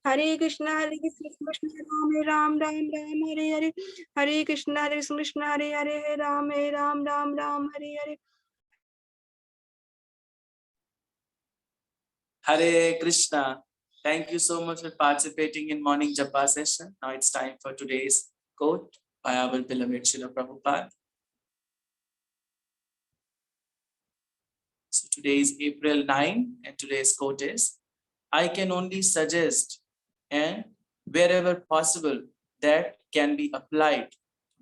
Hare Krishna Krishna Ram Ram Ram Ram Hare Hare, Hare Krishna Hare Hare Ram Ram Ram Hare Hare. Hare Krishna. Thank you so much for participating in morning Japa session. Now it's time for today's quote by our beloved Srila Prabhupada. So today is April 9 and today's quote is, I can only suggest and wherever possible that can be applied,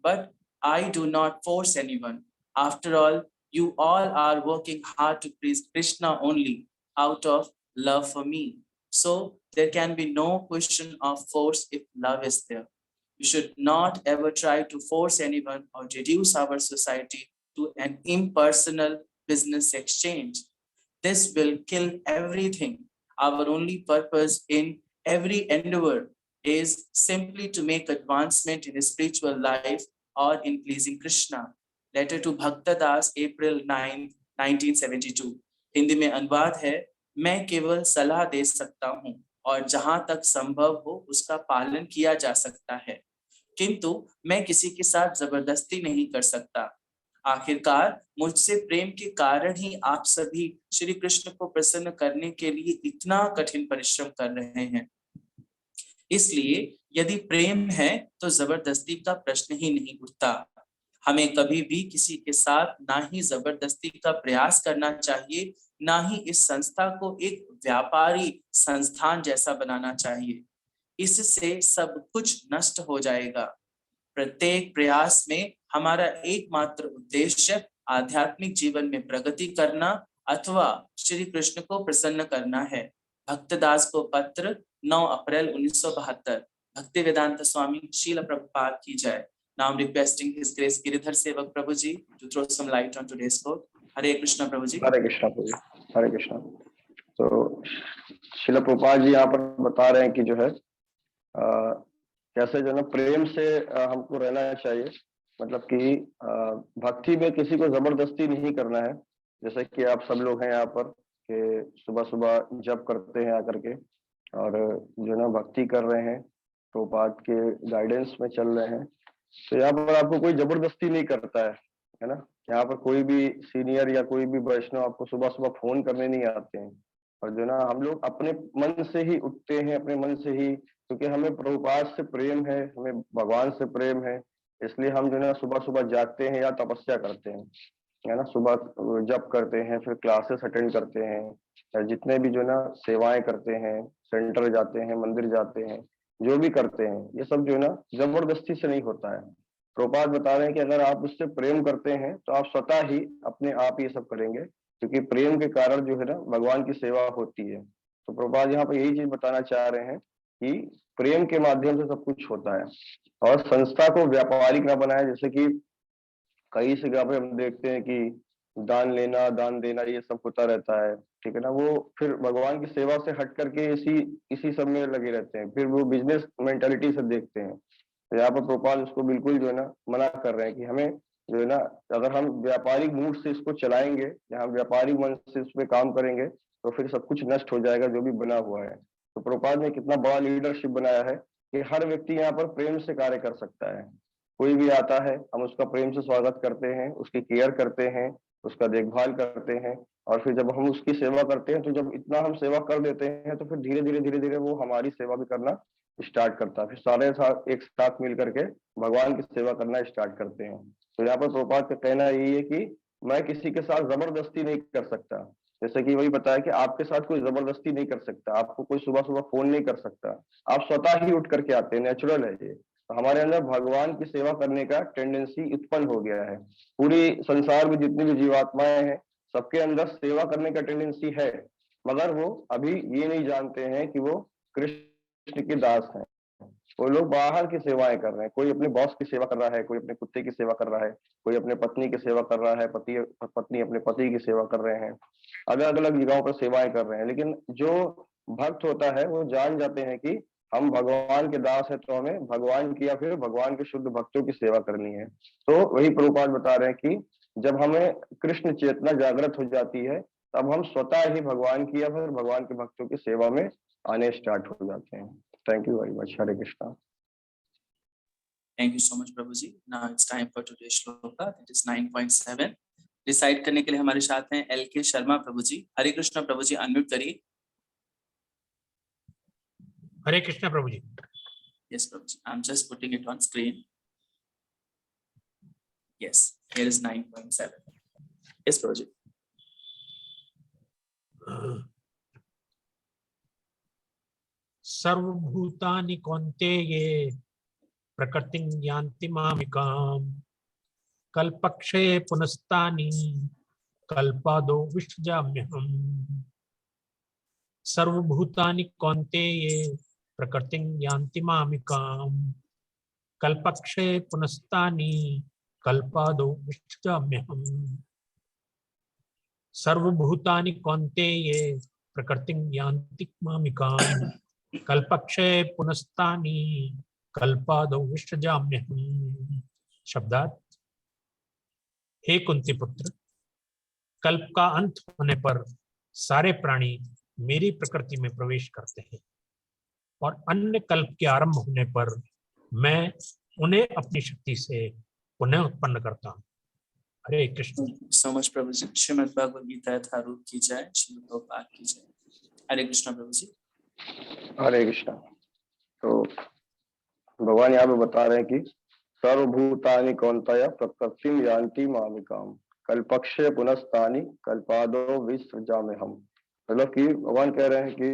but I do not force anyone. After all, you all are working hard to please Krishna only out of love for me. So there can be no question of force if love is there. We should not ever try to force anyone or reduce our society to an impersonal business exchange. This will kill everything. Our only purpose in every endeavor is simply to make advancement in spiritual life or in pleasing Krishna. Letter to Bhaktadas, April 9, 1972. Hindi में अनुवाद है, मैं केवल सलाह दे सकता हूँ और जहां तक संभव हो उसका पालन किया जा सकता है, किंतु मैं किसी के साथ जबरदस्ती नहीं कर सकता। आखिरकार मुझसे प्रेम के कारण ही आप सभी श्री कृष्ण को प्रसन्न करने के लिए इतना कठिन परिश्रम कर रहे हैं। इसलिए यदि प्रेम है तो जबरदस्ती का प्रश्न ही नहीं उठता। हमें कभी भी किसी के साथ ना ही जबरदस्ती का प्रयास करना चाहिए, ना ही इस संस्था को एक व्यापारी संस्थान जैसा बनाना चाहिए। इससे सब कुछ नष्ट हो जाएगा। प्रत्येक प्रयास में हमारा एकमात्र उद्देश्य आध्यात्मिक जीवन में प्रगति करना अथवा श्री कृष्ण को प्रसन्न करना है। भक्तदास को पत्र 9 अप्रैल 1972। भक्ति वेदांत स्वामी श्रील प्रभुपाद की जय। Now I'm requesting His Grace Giridhar Sevak Prabhu ji to throw some light on today's quote. Hare Krishna Prabhu ji. हरे कृष्णा प्रभु, हरे कृष्णा। तो श्रील प्रभुपाद जी यहाँ पर बता रहे हैं कि जो है कैसे जो है प्रेम से हमको रहना चाहिए। मतलब कि भक्ति में किसी को जबरदस्ती नहीं करना है। जैसे कि आप सब लोग हैं यहाँ पर कि सुबह सुबह जप करते हैं आकर के और जो ना भक्ति कर रहे हैं, प्रभुपाद के गाइडेंस में चल रहे हैं। तो यहाँ पर आपको कोई जबरदस्ती नहीं करता है ना। यहाँ पर कोई भी सीनियर या कोई भी वैष्णव आपको सुबह सुबह फोन करने नहीं आते हैं। और जो ना हम लोग अपने मन से ही उठते हैं, अपने मन से ही, क्योंकि हमें प्रभुपाद से प्रेम है, हमें भगवान से प्रेम है, इसलिए हम जो ना सुबह सुबह जागते हैं या तपस्या करते हैं, है ना। सुबह जप करते हैं, फिर क्लासेस अटेंड करते हैं, जितने भी जो ना सेवाएं करते हैं, सेंटर जाते हैं, मंदिर जाते हैं, जो भी करते हैं, ये सब जो ना जबरदस्ती से नहीं होता है। प्रभुपाद बता रहे हैं कि अगर आप उससे प्रेम करते हैं तो आप स्वतः ही अपने आप ये सब करेंगे, क्योंकि प्रेम के कारण जो है ना भगवान की सेवा होती है। तो प्रभुपाद यहाँ पर यही चीज बताना चाह रहे हैं कि प्रेम के माध्यम से सब कुछ होता है और संस्था को व्यापारिक ना बनाए। जैसे कि कई जगह पे हम देखते हैं कि दान लेना, दान देना, ये सब होता रहता है, ठीक है ना। वो फिर भगवान की सेवा से हट करके इसी सब में लगे रहते हैं, फिर वो बिजनेस मेंटालिटी से देखते हैं। तो यहाँ पर प्रोपाल उसको बिल्कुल जो है ना मना कर रहे हैं कि हमें जो है ना, अगर हम व्यापारिक मूड से इसको चलाएंगे, यहाँ व्यापारिक मन से इस पे काम करेंगे, तो फिर सब कुछ नष्ट हो जाएगा जो भी बना हुआ है। तो प्रोपाल ने कितना बड़ा लीडरशिप बनाया है कि हर व्यक्ति यहाँ पर प्रेम से कार्य कर सकता है। कोई भी आता है, हम उसका प्रेम से स्वागत करते हैं, उसकी केयर करते हैं, उसका देखभाल करते हैं, और फिर जब हम उसकी सेवा करते हैं, तो जब इतना हम सेवा कर देते हैं, तो फिर धीरे धीरे वो हमारी सेवा भी करना स्टार्ट करता है। फिर सारे साथ एक साथ मिल करके भगवान की सेवा करना स्टार्ट करते हैं। तो यहाँ पर प्रभुपाद का कहना यही है कि मैं किसी के साथ जबरदस्ती नहीं कर सकता। जैसे कि वही बताया कि आपके साथ कोई जबरदस्ती नहीं कर सकता, आपको कोई सुबह सुबह फोन नहीं कर सकता, आप स्वतः ही उठ करके आते हैं, नेचुरल है ये। तो हमारे अंदर भगवान की सेवा करने का टेंडेंसी उत्पन्न हो गया है। पूरी संसार में जितनी भी जीवात्माएं हैं, सबके अंदर सेवा करने का टेंडेंसी है, मगर वो अभी ये नहीं जानते हैं कि वो कृष्ण के दास हैं। वो लोग बाहर की सेवाएं कर रहे हैं, कोई अपने बॉस की सेवा कर रहा है, कोई अपने कुत्ते की सेवा कर रहा है, कोई अपने पत्नी की सेवा कर रहा है, पत्नी अपने पति की सेवा कर रहे हैं, अलग अलग जगहों पर सेवाएं कर रहे हैं। लेकिन जो भक्त होता है वो जान जाते हैं कि हम भगवान के दास है, तो हमें भगवान की या फिर भगवान के शुद्ध भक्तों की सेवा करनी है। तो वही प्रभुपाद बता रहे हैं कि जब हमें कृष्ण चेतना जागृत हो जाती है, तब हम स्वतः ही भगवान की या फिर भगवान के भक्तों की सेवा में आने स्टार्ट हो जाते हैं। Thank you very much. Hare Krishna. Thank you so much, Prabhuji. Now it's time for today's shloka. That is 9.7. Recite करने के लिए हमारे साथ हैं LK शर्मा प्रभुजी। हरे कृष्णा प्रभुजी, अनम्यूट करिए। हरे कृष्णा प्रभु जी। Yes, Prabhuji. I'm just putting it on screen. Yes, here is 9.7. Yes, Prabhuji. सर्वभूतानि कौन्तेये प्रकृतिं यान्ति मामिकाम् कल्पक्षये पुनस्तानि कल्पादो विसृजाम्यहम्। सर्वभूतानि कौन्तेये प्रकृतिं यान्ति मामिकाम् कल्पक्षये पुनस्तानि कल्पादो विसृजाम्यहम्। सर्वभूतानि कौन्तेये प्रकृतिं यान्ति मामिकाम् कल्पक्षये पुनस्तानि कल्पादौ विसृजाम्यहम्। शब्दार्थ। हे कुंती पुत्र, कल्प का अंत होने पर सारे प्राणी मेरी प्रकृति में प्रवेश करते हैं और अन्य कल्प के आरंभ होने पर मैं उन्हें अपनी शक्ति से पुनः उत्पन्न करता हूँ। हरे Krishna. So much, Prabhuji. Shrimad Bhagavad Gita यथारूप की जय, श्रीमद् प्रभुपाद की जय। हरे कृष्णा प्रभुजी। हरे कृष्णा। तो भगवान यहाँ पे बता रहे हैं कि सर्वभूतानि कौन्तेय प्रकृतिं यान्ति मामिकाम् कल्पक्षये पुनस्तानि कल्पादो विसृजाम्यहम्। मतलब कि भगवान कह रहे हैं कि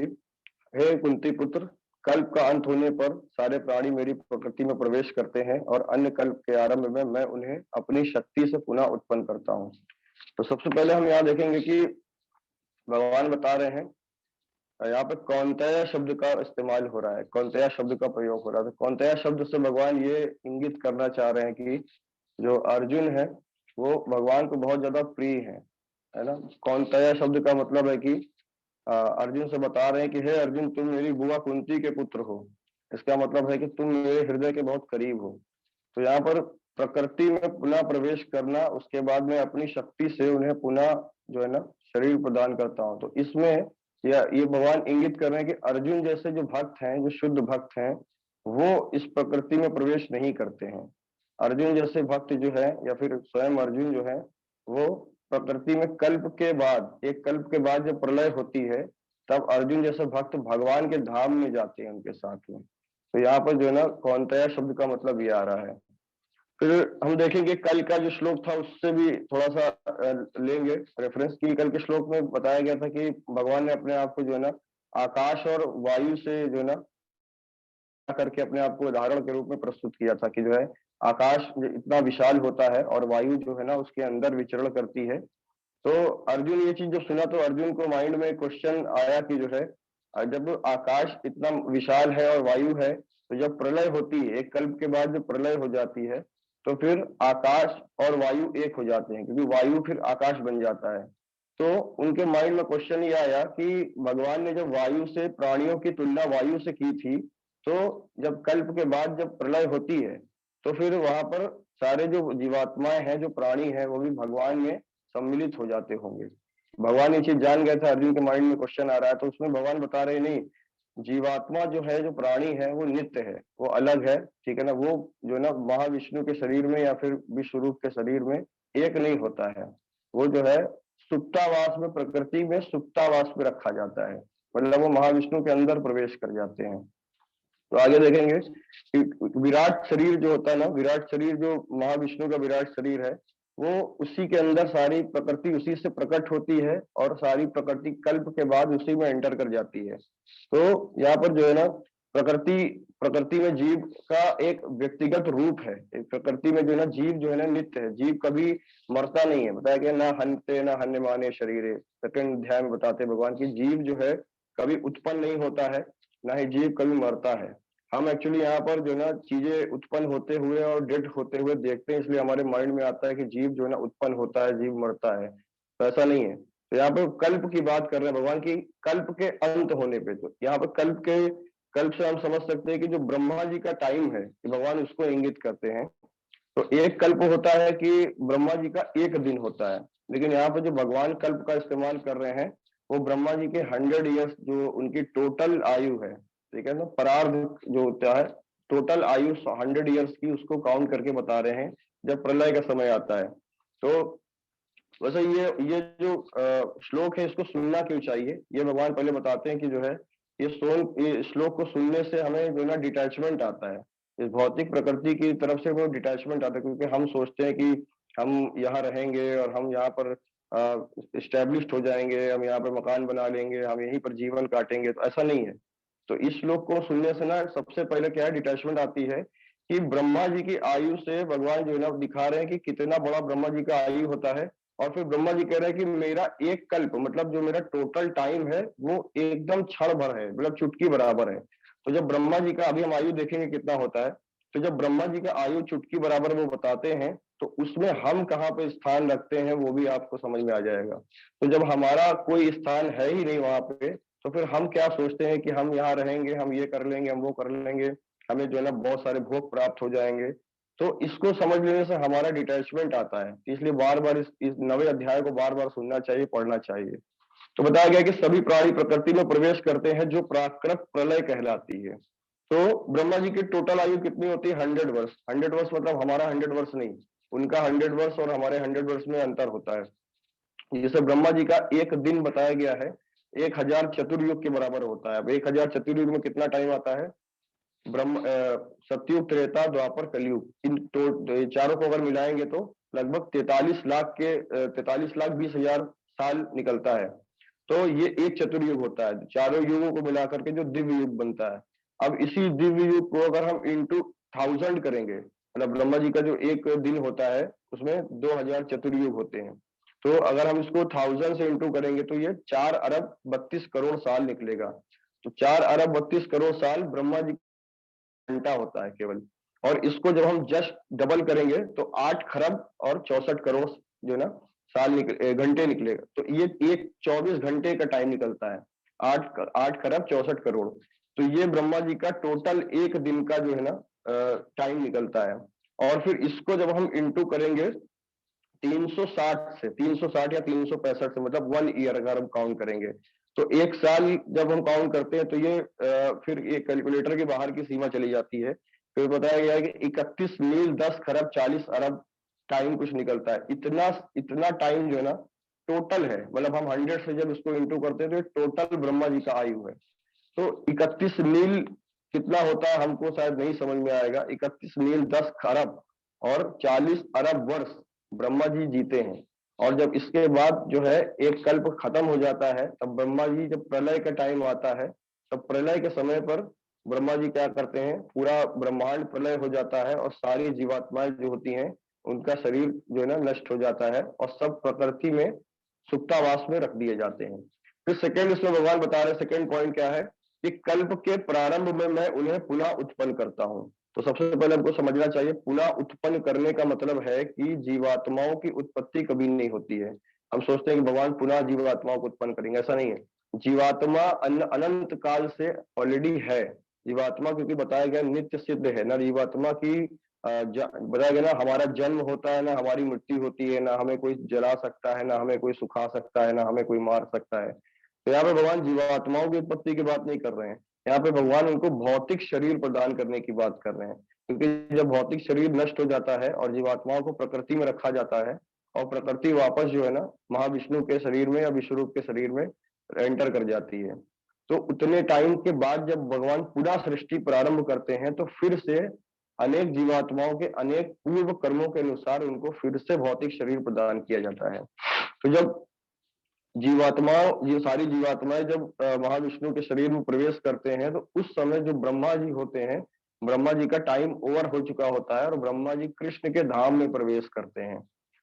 हे कुंती पुत्र, कल्प का अंत होने पर सारे प्राणी मेरी प्रकृति में प्रवेश करते हैं और अन्य कल्प के आरंभ में मैं उन्हें अपनी शक्ति से पुनः उत्पन्न करता हूँ। तो सबसे पहले हम यहाँ देखेंगे कि भगवान बता रहे हैं, यहाँ पे कौन्तेय शब्द का इस्तेमाल हो रहा है, कौन्तेय शब्द का प्रयोग हो रहा है। तो कौन्तेय शब्द से भगवान ये इंगित करना चाह रहे हैं कि जो अर्जुन है वो भगवान को बहुत ज्यादा प्रिय है ना। कौन्तेय शब्द का मतलब है कि अर्जुन से बता रहे हैं कि हे अर्जुन, तुम मेरी बुआ कुंती के पुत्र हो। इसका मतलब है कि तुम मेरे हृदय के बहुत करीब हो। तो यहाँ पर प्रकृति में पुनः प्रवेश करना, उसके बाद में अपनी शक्ति से उन्हें पुनः जो है ना शरीर प्रदान करता हूँ। तो इसमें ये भगवान इंगित कर रहे हैं कि अर्जुन जैसे जो भक्त हैं, जो शुद्ध भक्त हैं, वो इस प्रकृति में प्रवेश नहीं करते हैं। अर्जुन जैसे भक्त जो है या फिर स्वयं अर्जुन जो है वो प्रकृति में कल्प के बाद, एक कल्प के बाद जब प्रलय होती है तब अर्जुन जैसे भक्त भगवान के धाम में जाते हैं उनके साथ में। तो यहाँ पर जो है ना कौन्तेय शब्द का मतलब ये आ रहा है। फिर हम देखेंगे कल का जो श्लोक था उससे भी थोड़ा सा लेंगे रेफरेंस की। कल के श्लोक में बताया गया था कि भगवान ने अपने आप को जो है ना आकाश और वायु से जो है ना करके अपने आप को उदाहरण के रूप में प्रस्तुत किया था कि जो है आकाश इतना विशाल होता है और वायु जो है ना उसके अंदर विचरण करती है। तो अर्जुन ये चीज जब सुना तो अर्जुन को माइंड में क्वेश्चन आया कि जो है जब आकाश इतना विशाल है और वायु है, तो जब प्रलय होती है, एक कल्प के बाद जब प्रलय हो जाती है तो फिर आकाश और वायु एक हो जाते हैं, क्योंकि वायु फिर आकाश बन जाता है। तो उनके माइंड में क्वेश्चन ये आया कि भगवान ने जब वायु से, प्राणियों की तुलना वायु से की थी, तो जब कल्प के बाद जब प्रलय होती है तो फिर वहां पर सारे जो जीवात्माएं हैं, जो प्राणी हैं, वो भी भगवान में सम्मिलित हो जाते होंगे। भगवान ये चीज जान गए थे, अर्जुन के माइंड में क्वेश्चन आ रहा है। तो उसमें भगवान बता रहे नहीं, जीवात्मा जो है, जो प्राणी है, वो नित्य है, वो अलग है, ठीक है ना। वो जो है ना महाविष्णु के शरीर में या फिर विश्वरूप के शरीर में एक नहीं होता है। वो जो है सुप्तावास में, प्रकृति में सुप्तावास में रखा जाता है, मतलब वो महाविष्णु के अंदर प्रवेश कर जाते हैं। तो आगे देखेंगे कि विराट शरीर जो होता है ना, विराट शरीर जो महाविष्णु का विराट शरीर है, वो उसी के अंदर सारी प्रकृति उसी से प्रकट होती है और सारी प्रकृति कल्प के बाद उसी में एंटर कर जाती है। तो यहाँ पर जो है ना प्रकृति में जीव का एक व्यक्तिगत रूप है। प्रकृति में जो है ना जीव जो है ना नित्य है, जीव कभी मरता नहीं है। बताया गया ना हन्ते ना हन्य माने शरीर, सेकंड अध्याय में बताते भगवान की जीव जो है कभी उत्पन्न नहीं होता है, ना ही जीव कभी मरता है। हम एक्चुअली यहाँ पर जो ना चीजें उत्पन्न होते हुए और डेड होते हुए देखते हैं, इसलिए हमारे माइंड में आता है कि जीव जो है ना उत्पन्न होता है, जीव मरता है। तो ऐसा नहीं है। तो यहाँ पे कल्प की बात कर रहे हैं भगवान की, कल्प के अंत होने पे। तो यहाँ पे कल्प से हम समझ सकते हैं कि जो ब्रह्मा जी का टाइम है, कि भगवान उसको इंगित करते हैं। तो एक कल्प होता है कि ब्रह्मा जी का एक दिन होता है, लेकिन यहाँ पे जो भगवान कल्प का इस्तेमाल कर रहे हैं वो ब्रह्मा जी के 100 ईयर्स जो उनकी टोटल आयु है, ठीक है ना, परार्ध जो होता है टोटल आयु 100 ईयर्स की, उसको काउंट करके बता रहे हैं जब प्रलय का समय आता है। तो वैसे ये जो श्लोक है इसको सुनना क्यों चाहिए, ये भगवान पहले बताते हैं कि जो है ये श्लोक को सुनने से हमें जो ना डिटैचमेंट आता है, इस भौतिक प्रकृति की तरफ से वो डिटैचमेंट आता है, क्योंकि हम सोचते हैं कि हम यहाँ रहेंगे और हम यहाँ पर इस्टेब्लिश्ड हो जाएंगे, हम यहाँ पर मकान बना लेंगे, हम यहीं पर जीवन काटेंगे, तो ऐसा नहीं है। तो इस श्लोक को सुनने से ना सबसे पहले क्या है, डिटैचमेंट आती है कि ब्रह्मा जी की आयु से भगवान जो है ना दिखा रहे हैं कि कितना बड़ा ब्रह्मा जी का आयु होता है। और फिर ब्रह्मा जी कह रहे हैं कि मेरा एक कल्प, मतलब जो मेरा टोटल टाइम है वो एकदम क्षण भर है, मतलब चुटकी बराबर है। तो जब ब्रह्मा जी का, अभी हम आयु देखेंगे कितना होता है, तो जब ब्रह्मा जी का आयु चुटकी बराबर वो बताते हैं तो उसमें हम कहाँ पे स्थान रखते हैं वो भी आपको समझ में आ जाएगा। तो जब हमारा कोई स्थान है ही नहीं वहां पे, तो फिर हम क्या सोचते हैं कि हम यहाँ रहेंगे, हम ये कर लेंगे, हम वो कर लेंगे, हमें जो है ना बहुत सारे भोग प्राप्त हो जाएंगे। तो इसको समझ लेने से हमारा डिटैचमेंट आता है, इसलिए बार बार इस 9वें अध्याय को बार बार सुनना चाहिए, पढ़ना चाहिए। तो बताया गया कि सभी प्राणी प्रकृति में प्रवेश करते हैं जो प्राकृत प्रलय कहलाती है। तो ब्रह्मा जी की टोटल आयु कितनी होती है, 100 वर्ष। 100 वर्ष मतलब हमारा 100 वर्ष नहीं, उनका 100 वर्ष और हमारे 100 वर्ष में अंतर होता है। जैसे ब्रह्मा जी का एक दिन बताया गया है 1000 चतुर्युग के बराबर होता है। अब 1000 चतुर्युग में कितना टाइम आता है, सतयुग, त्रेता, द्वापर, कलयुग, इन चारों को अगर मिलाएंगे तो लगभग 43,20,000 साल निकलता है। तो ये एक चतुर्युग होता है, चारों युगों को मिलाकर के जो दिव्य युग बनता है। अब इसी दिव्य युग को अगर हम इंटू 1000 करेंगे, मतलब ब्रह्मा जी का जो एक दिन होता है उसमें 2000 चतुर्युग होते हैं, तो अगर हम इसको 1000 से इंटू करेंगे तो ये 4 अरब 32 करोड़ साल निकलेगा। तो 4 अरब 32 करोड़ साल ब्रह्मा जी घंटा होता है केवल। और इसको जब हम जस्ट डबल करेंगे तो 8 खरब और 64 करोड़ जो है ना घंटे निकलेगा। तो ये एक 24 घंटे का टाइम निकलता है, 8 खरब 64 करोड़। तो ये ब्रह्मा जी का टोटल एक दिन का जो है ना टाइम निकलता है। और फिर इसको जब हम इंटू करेंगे 360 या 365 से, मतलब 1 ईयर अगर हम काउंट करेंगे, तो एक साल जब हम काउंट करते हैं तो ये फिर ये कैलकुलेटर के बाहर की सीमा चली जाती है। फिर बताया गया है कि 31 मील 10 खरब 40 अरब टाइम कुछ निकलता है। इतना टाइम जो है ना टोटल है, मतलब हम 100 से जब इसको इंटू करते हैं तो ये टोटल ब्रह्मा जी का आयु है। तो 31 मील कितना होता है हमको शायद नहीं समझ में आएगा। 31 मील 10 खरब और 40 अरब वर्ष ब्रह्मा जी जीते हैं। और जब इसके बाद जो है एक कल्प खत्म हो जाता है, तब ब्रह्मा जी जब प्रलय का टाइम आता है, तब प्रलय के समय पर ब्रह्मा जी क्या करते हैं, पूरा ब्रह्मांड प्रलय हो जाता है और सारी जीवात्माएं जो होती हैं उनका शरीर जो है ना नष्ट हो जाता है और सब प्रकृति में सुप्तावास में रख दिए जाते हैं। फिर सेकेंड इसमें भगवान बता रहे हैं, सेकेंड पॉइंट क्या है कि कल्प के प्रारंभ में मैं उन्हें पुनः उत्पन्न करता हूँ। तो सबसे पहले हमको समझना चाहिए पुनः उत्पन्न करने का मतलब है कि जीवात्माओं की उत्पत्ति कभी नहीं होती है। हम सोचते हैं कि भगवान पुनः जीवात्माओं को उत्पन्न करेंगे, ऐसा नहीं है। जीवात्मा अनंत काल से ऑलरेडी है। जीवात्मा क्योंकि बताया गया नित्य सिद्ध है ना, जीवात्मा की बताया गया ना हमारा जन्म होता है ना हमारी मृत्यु होती है, ना हमें कोई जला सकता है, ना हमें कोई सुखा सकता है, ना हमें कोई मार सकता है। तो यहाँ पे भगवान जीवात्माओं की उत्पत्ति की बात नहीं कर रहे हैं, यहाँ पे भगवान उनको भौतिक शरीर प्रदान करने की बात कर रहे हैं। क्योंकि जब भौतिक शरीर नष्ट हो जाता है और जीवात्माओं को प्रकृति में रखा जाता है और प्रकृति वापस जो है ना महाविष्णु के शरीर में या विश्वरूप के शरीर में एंटर कर जाती है, तो उतने टाइम के बाद जब भगवान पुनः सृष्टि प्रारंभ करते हैं तो फिर से अनेक जीवात्माओं के अनेक पूर्व कर्मों के अनुसार उनको फिर से भौतिक शरीर प्रदान किया जाता है। तो जब ये सारी जीवात्माएं जब महाविष्णु के शरीर में प्रवेश करते हैं तो उस समय जो ब्रह्मा जी होते हैं, ब्रह्मा जी का टाइम ओवर हो चुका होता है और ब्रह्मा जी कृष्ण के धाम में प्रवेश करते हैं।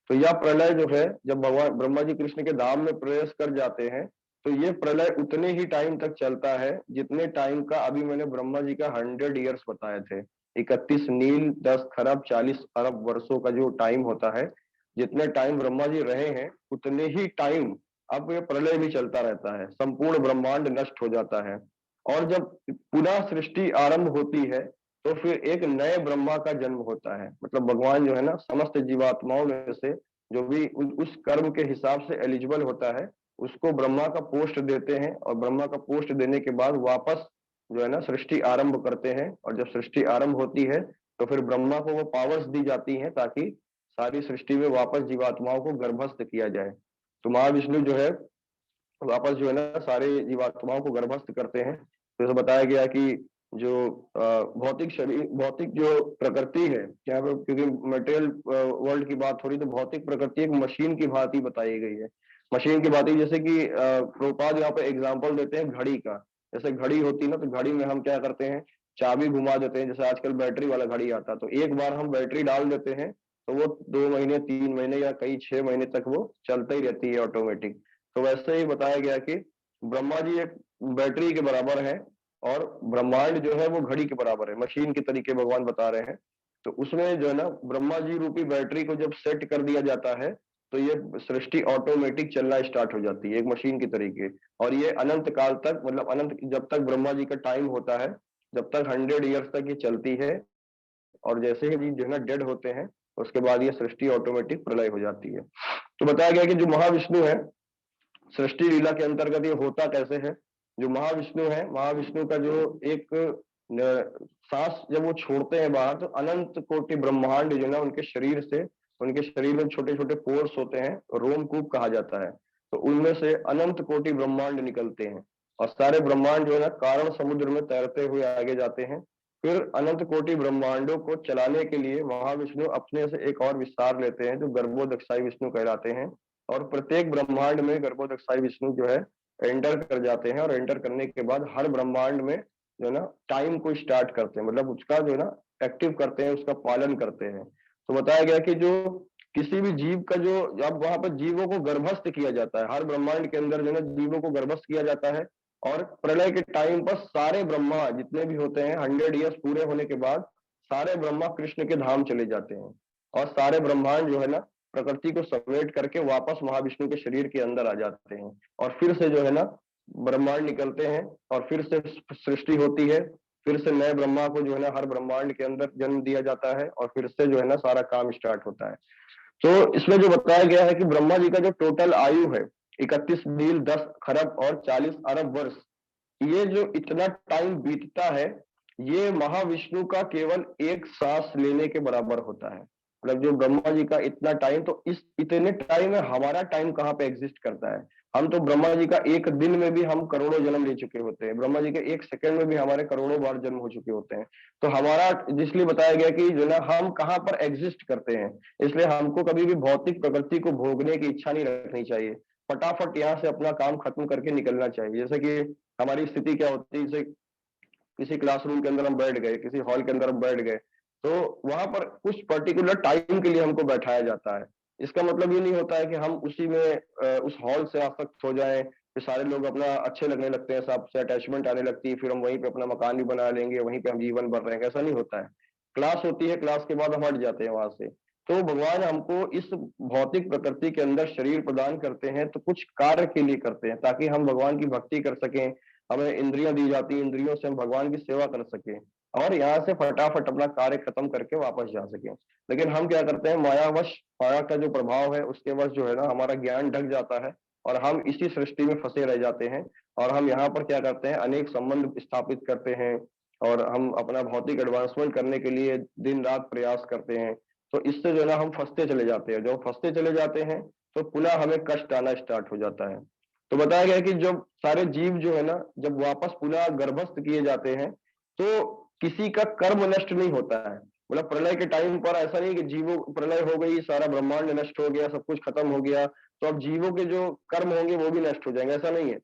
तो यह प्रलय जो है, जब भगवान ब्रह्मा जी कृष्ण के धाम में प्रवेश कर जाते हैं तो ये प्रलय उतने ही टाइम तक चलता है जितने टाइम का अभी मैंने ब्रह्मा जी का 100 ईयर्स बताए थे। 31 नील 10 खरब 40 अरब वर्षों का जो टाइम होता है, जितने टाइम ब्रह्मा जी रहे हैं उतने ही टाइम अब ये प्रलय भी चलता रहता है, संपूर्ण ब्रह्मांड नष्ट हो जाता है। और जब पुनः सृष्टि आरंभ होती है तो फिर एक नए ब्रह्मा का जन्म होता है। मतलब भगवान जो है ना समस्त जीवात्माओं में से जो भी उस कर्म के हिसाब से एलिजिबल होता है उसको ब्रह्मा का पोस्ट देते हैं और ब्रह्मा का पोस्ट देने के बाद वापस जो है ना सृष्टि आरंभ करते हैं। और जब सृष्टि आरंभ होती है तो फिर ब्रह्मा को वो पावर्स दी जाती हैं ताकि सारी सृष्टि में वापस जीवात्माओं को गर्भस्थ किया जाए। तो महाविष्णु जो है वापस जो है ना सारे जीवात्माओं को गर्भस्थ करते हैं। तो जैसे बताया गया कि जो भौतिक शरीर, भौतिक जो प्रकृति है, यहाँ पे क्योंकि मटेरियल वर्ल्ड की बात हो रही तो भौतिक प्रकृति एक मशीन की भांति बताई गई है। मशीन की भांति जैसे कि प्रभुपाद यहाँ पे एग्जाम्पल देते हैं घड़ी का। जैसे घड़ी होती है ना, तो घड़ी में हम क्या करते हैं, चाबी घुमा देते हैं। जैसे आजकल बैटरी वाला घड़ी आता है, तो एक बार हम बैटरी डाल देते हैं तो वो 2 महीने 3 महीने या कई 6 महीने तक वो चलता ही रहती है ऑटोमेटिक। तो वैसे ही बताया गया कि ब्रह्मा जी एक बैटरी के बराबर है और ब्रह्मांड जो है वो घड़ी के बराबर है, मशीन के तरीके भगवान बता रहे हैं। तो उसमें जो है ना ब्रह्मा जी रूपी बैटरी को जब सेट कर दिया जाता है तो ये सृष्टि ऑटोमेटिक चलना स्टार्ट हो जाती है एक मशीन की तरीके। और ये अनंत काल तक, मतलब अनंत, जब तक ब्रह्मा जी का टाइम होता है, जब तक 100 ईयर्स तक ये चलती है। और जैसे ही जो है ना डेड होते हैं उसके बाद ये सृष्टि ऑटोमेटिक प्रलय हो जाती है। तो बताया गया कि जो महाविष्णु है, सृष्टि लीला के अंतर्गत ये होता कैसे है। जो महाविष्णु है, महाविष्णु का जो एक सांस जब वो छोड़ते हैं बाहर तो अनंत कोटि ब्रह्मांड जो है ना उनके शरीर से, उनके शरीर में छोटे छोटे पोर्स होते हैं, रोमकूप कहा जाता है। तो उनमें से अनंत कोटि ब्रह्मांड निकलते हैं और सारे ब्रह्मांड जो है ना कारण समुद्र में तैरते हुए आगे जाते हैं। फिर अनंत कोटि ब्रह्मांडों को चलाने के लिए महाविष्णु अपने से एक और विस्तार लेते हैं जो गर्भोदक्षाई विष्णु कहलाते हैं। और प्रत्येक ब्रह्मांड में गर्भोदक्षाई विष्णु जो है एंटर कर जाते हैं और एंटर करने के बाद हर ब्रह्मांड में जो है ना टाइम को स्टार्ट करते हैं, मतलब उसका जो है ना एक्टिव करते हैं, उसका पालन करते हैं। तो बताया गया कि जो किसी भी जीव का जो, अब वहां पर जीवों को गर्भस्थ किया जाता है, हर ब्रह्मांड के अंदर जो है ना जीवों को गर्भस्थ किया जाता है। और प्रलय के टाइम पर सारे ब्रह्मा जितने भी होते हैं 100 ईयर्स पूरे होने के बाद सारे ब्रह्मा कृष्ण के धाम चले जाते हैं और सारे ब्रह्मांड जो है ना प्रकृति को समेट करके वापस महाविष्णु के शरीर के अंदर आ जाते हैं। और फिर से जो है ना ब्रह्मांड निकलते हैं और फिर से सृष्टि होती है। फिर से नए ब्रह्मा को जो है ना हर ब्रह्मांड के अंदर जन्म दिया जाता है और फिर से जो है ना सारा काम स्टार्ट होता है। तो इसमें जो बताया गया है कि ब्रह्मा जी का जो टोटल आयु है 31 नील 10 खरब और 40 अरब वर्ष, ये जो इतना टाइम बीतता है ये महाविष्णु का केवल एक सांस लेने के बराबर होता है। मतलब जो ब्रह्मा जी का इतना टाइम, तो इस इतने टाइम में हमारा टाइम कहाँ पे एग्जिस्ट करता है। हम तो ब्रह्मा जी का एक दिन में भी हम करोड़ों जन्म ले चुके होते हैं, ब्रह्मा जी के एक सेकंड में भी हमारे करोड़ों बार जन्म हो चुके होते हैं। तो हमारा इसलिए बताया गया कि जो ना हम कहाँ पर एग्जिस्ट करते हैं, इसलिए हमको कभी भी भौतिक प्रकृति को भोगने की इच्छा नहीं रखनी चाहिए। फटाफट यहाँ से अपना काम खत्म करके निकलना चाहिए। जैसे कि हमारी स्थिति क्या होती है, जैसे किसी क्लासरूम के अंदर हम बैठ गए, किसी हॉल के अंदर हम बैठ गए, तो वहां पर कुछ पर्टिकुलर टाइम के लिए हमको बैठाया जाता है। इसका मतलब ये नहीं होता है कि हम उसी में उस हॉल से आसक्त हो जाएं, फिर सारे लोग अपना अच्छे लगने लगते हैं, सबसे अटैचमेंट आने लगती है, फिर हम वहीं पे अपना मकान भी बना लेंगे, वहीं पे हम जीवन भर रहे हैं, ऐसा नहीं होता है। क्लास होती है, क्लास के बाद हम हट जाते हैं वहां से। तो भगवान हमको इस भौतिक प्रकृति के अंदर शरीर प्रदान करते हैं तो कुछ कार्य के लिए करते हैं ताकि हम भगवान की भक्ति कर सकें। हमें इंद्रियां दी जाती हैं, इंद्रियों से हम भगवान की सेवा कर सकें और यहाँ से फटाफट अपना कार्य खत्म करके वापस जा सकें। लेकिन हम क्या करते हैं, मायावश, माया का जो प्रभाव है उसके वश जो है ना हमारा ज्ञान ढक जाता है और हम इसी सृष्टि में फंसे रह जाते हैं। और हम यहाँ पर क्या करते हैं, अनेक संबंध स्थापित करते हैं और हम अपना भौतिक एडवांसमेंट करने के लिए दिन रात प्रयास करते हैं। तो इससे जो है ना हम फंसते चले जाते हैं। जब फंसते चले जाते हैं तो पुनः हमें कष्ट आना स्टार्ट हो जाता है। तो बताया गया कि जब सारे जीव जो है ना जब वापस पुनः गर्भस्थ किए जाते हैं तो किसी का कर्म नष्ट नहीं होता है। मतलब प्रलय के टाइम पर ऐसा नहीं कि जीवों प्रलय हो गई, सारा ब्रह्मांड नष्ट हो गया, सब कुछ खत्म हो गया तो अब जीवों के जो कर्म होंगे वो भी नष्ट हो जाएंगे, ऐसा नहीं है।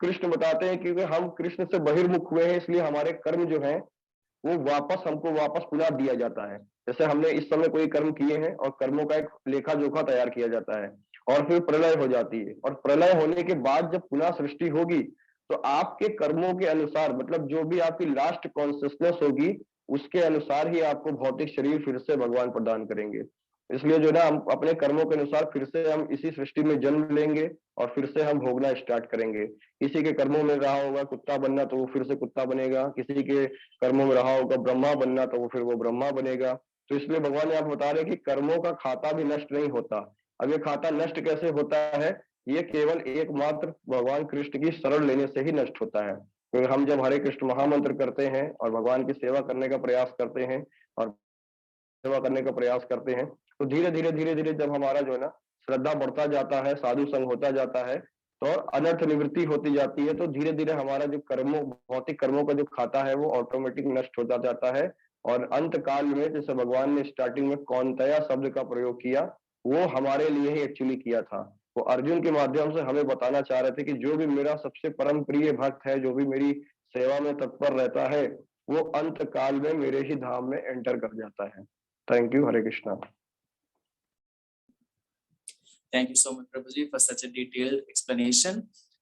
कृष्ण बताते हैं क्योंकि हम कृष्ण से बहिर्मुख हुए हैं इसलिए हमारे कर्म जो है वो वापस हमको वापस पुनः दिया जाता है। जैसे हमने इस समय कोई कर्म किए हैं और कर्मों का एक लेखा जोखा तैयार किया जाता है और फिर प्रलय हो जाती है। और प्रलय होने के बाद जब पुनः सृष्टि होगी तो आपके कर्मों के अनुसार, मतलब जो भी आपकी लास्ट कॉन्सियसनेस होगी उसके अनुसार ही आपको भौतिक शरीर फिर से भगवान प्रदान करेंगे। इसलिए जो ना हम अपने कर्मों के अनुसार फिर से हम इसी सृष्टि में जन्म लेंगे और फिर से हम भोगना स्टार्ट करेंगे। किसी के कर्मों में रहा होगा कुत्ता बनना तो वो फिर से कुत्ता बनेगा, किसी के कर्मों में रहा होगा ब्रह्मा बनना तो वो फिर वो ब्रह्मा बनेगा। तो इसलिए भगवान यहाँ बता रहे हैं कि कर्मों का खाता भी नष्ट नहीं होता। अब ये खाता नष्ट कैसे होता है, ये केवल एकमात्र भगवान कृष्ण की शरण लेने से ही नष्ट होता है। क्योंकि हम जब हरे कृष्ण महामंत्र करते हैं और भगवान की सेवा करने का प्रयास करते हैं और सेवा करने का प्रयास करते हैं, तो धीरे धीरे जब हमारा जो है ना श्रद्धा बढ़ता जाता है, साधु संग होता जाता है, तो अनर्थ निवृत्ति होती जाती है, तो धीरे धीरे हमारा जो कर्मों भौतिक कर्मों का जो खाता है वो ऑटोमेटिक नष्ट होता जाता है। और अंत काल में जैसे भगवान ने स्टार्टिंग में कौन्तेय शब्द का प्रयोग किया, वो हमारे लिए ही एक्चुअली किया था। वो अर्जुन के माध्यम से हमें बताना चाह रहे थे कि जो भी मेरा सबसे परम प्रिय भक्त है, जो भी मेरी सेवा में तत्पर रहता है, वो अंत काल में मेरे ही धाम में एंटर कर जाता है। Thank you. Hare Krishna. Thank you so much, Prabhuji, for such a detailed explanation.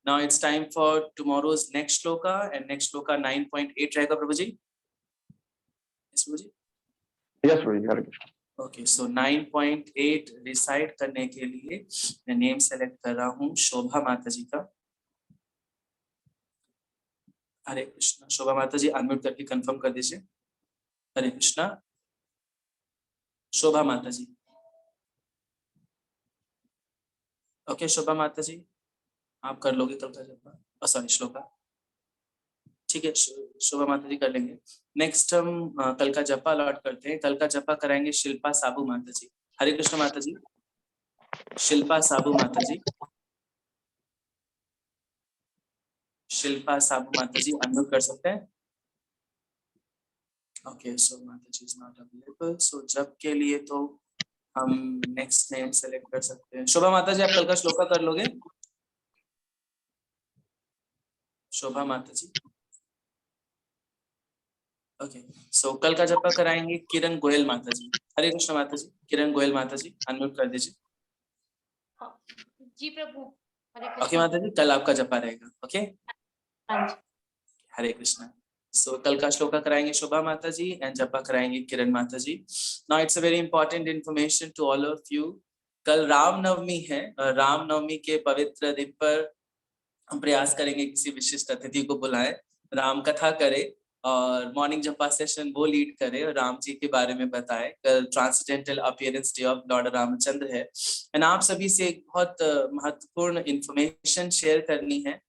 Now it's time for tomorrow's next shloka, and next shloka 9.8 रहेगा Prabhuji. Yes, Prabhuji. यस भाई, हरे कृष्ण। Okay, so 9.8 रिसाइट करने के लिए मैं name select कर रहा हूँ शोभा माता जी का। हरे कृष्णा। शोभा माता जी अनम्यूट करके कंफर्म कर दीजिए। हरे कृष्णा। शोभा माता जी। ओके शोभा माता जी, आप कर लोगे कल का जपा, सॉरी श्लोका। ठीक है, शोभा माता जी कर लेंगे। नेक्स्ट हम कल का जपा अलॉट करते हैं। कल का जपा कराएंगे शिल्पा साबू माता जी। हरे कृष्ण माता जी। शिल्पा साबू माता जी। शिल्पा साबू माता जी अनम्यूट कर सकते हैं। ओके, सो माता जी इज नॉट अवेलेबल। सो जप के लिए तो हम नेक्स्ट नेम सेलेक्ट कर सकते हैं। शोभा माता जी, आप कल का श्लोका कर लोगे? शोभा माता जी। ओके, सो कल का जपा कराएंगे किरण गोयल माता जी। हरे कृष्ण माता जी। किरण गोयल माता जी अनम्यूट कर दीजिए। जी प्रभु। ओके माता जी, कल आपका जपा रहेगा। ओके, हाँ जी। हरे कृष्णा। सो कल का श्लोका कराएंगे शोभा माता जी एंड जपा कराएंगे किरण माता ji. Now it's a very important information to all of you. कल रामनवमी है। रामनवमी के पवित्र दिन पर हम प्रयास करेंगे किसी विशिष्ट अतिथि को बुलाएं, राम कथा करे और मॉर्निंग जपा सेशन वो लीड करे और राम जी के बारे में बताए। कल transcendental appearance day of Lord Ramchandra है। एंड आप सभी से एक बहुत महत्वपूर्ण इंफॉर्मेशन शेयर करनी है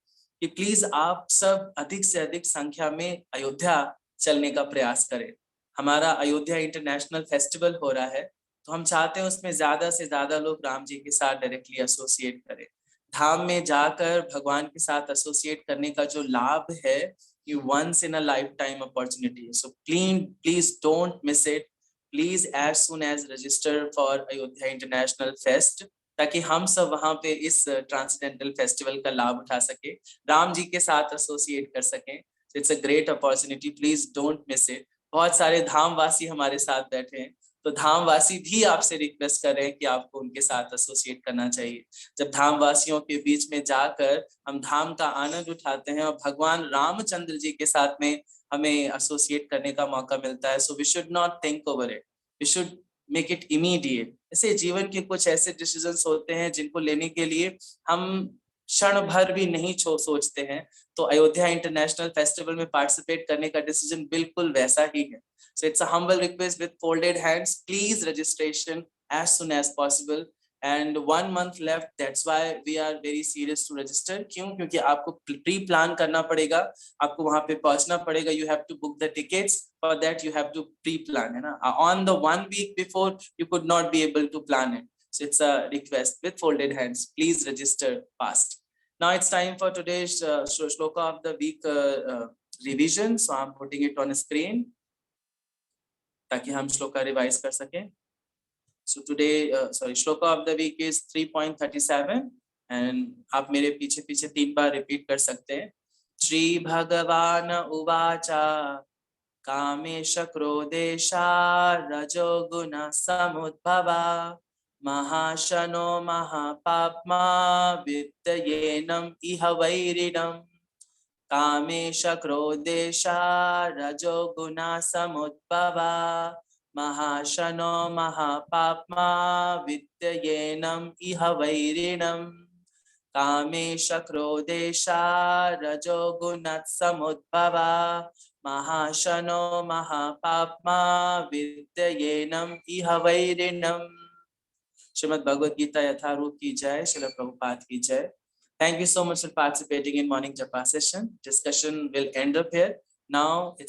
कि प्लीज आप सब अधिक से अधिक संख्या में अयोध्या चलने का प्रयास करें। हमारा अयोध्या इंटरनेशनल फेस्टिवल हो रहा है, तो हम चाहते हैं उसमें ज्यादा से ज्यादा लोग राम जी के साथ डायरेक्टली एसोसिएट करें। धाम में जाकर भगवान के साथ एसोसिएट करने का जो लाभ है, ये once in a lifetime opportunity है। So please don't miss it. Please as soon as register for Ayodhya international fest, ताकि हम सब वहां पे इस ट्रांसडेंटल फेस्टिवल का लाभ उठा सके, राम जी के साथ एसोसिएट कर सकें। It's a great opportunity, please don't miss it. बहुत सारे धामवासी हमारे साथ बैठे हैं, तो धामवासी भी आपसे रिक्वेस्ट कर रहे हैं कि आपको उनके साथ एसोसिएट करना चाहिए। जब धामवासियों के बीच में जाकर हम धाम का आनंद उठाते हैं और भगवान रामचंद्र जी के साथ में हमें एसोसिएट करने का मौका मिलता है, so we should not think over it, we should make it immediate. ऐसे जीवन के कुछ ऐसे डिसीजंस होते हैं जिनको लेने के लिए हम क्षण भर भी नहीं सोचते हैं, तो अयोध्या इंटरनेशनल फेस्टिवल में पार्टिसिपेट करने का डिसीजन बिल्कुल वैसा ही है। So it's a humble request with folded hands. Please registration as soon as possible. And 1 month left. That's why we are very serious to register. क्यों? क्योंकि आपको प्री प्लान करना पड़ेगा, आपको वहां पे पहुंचना पड़ेगा. You have to book the tickets. For that you have to pre-plan, है ना? On the 1 week before, you could not be able to plan it. So it's a request with folded hands. Please register fast. Now it's time for today's shloka of the week revision. So I'm putting it on a screen ताकि हम shloka revise कर सकें। So today shloka of the week इज 3.37 and आप मेरे पीछे पीछे 3 बार repeat कर सकते हैं। श्री भगवान उवाचा कामेश क्रोधेशा रजोगुण समुद्भवा महाशनो महापाप्मा वित्तयेनम इह वैरिणम्। कामेश क्रोधेशा रजोगुणा समुद्भवा महाशनो महापाप्मा वित्तयेनम इह वैरिणम्। कामेश क्रोधेशा रजोगुणा समुद्भवा महाशनो महापाप्मा वित्तयेनम इह वैरिणम्। Srimad Bhagavad Gita Yatharoop ki jai, Srila Prabhupada ki jai. Thank you so much for participating in morning japa session. Discussion will end up here. Now it's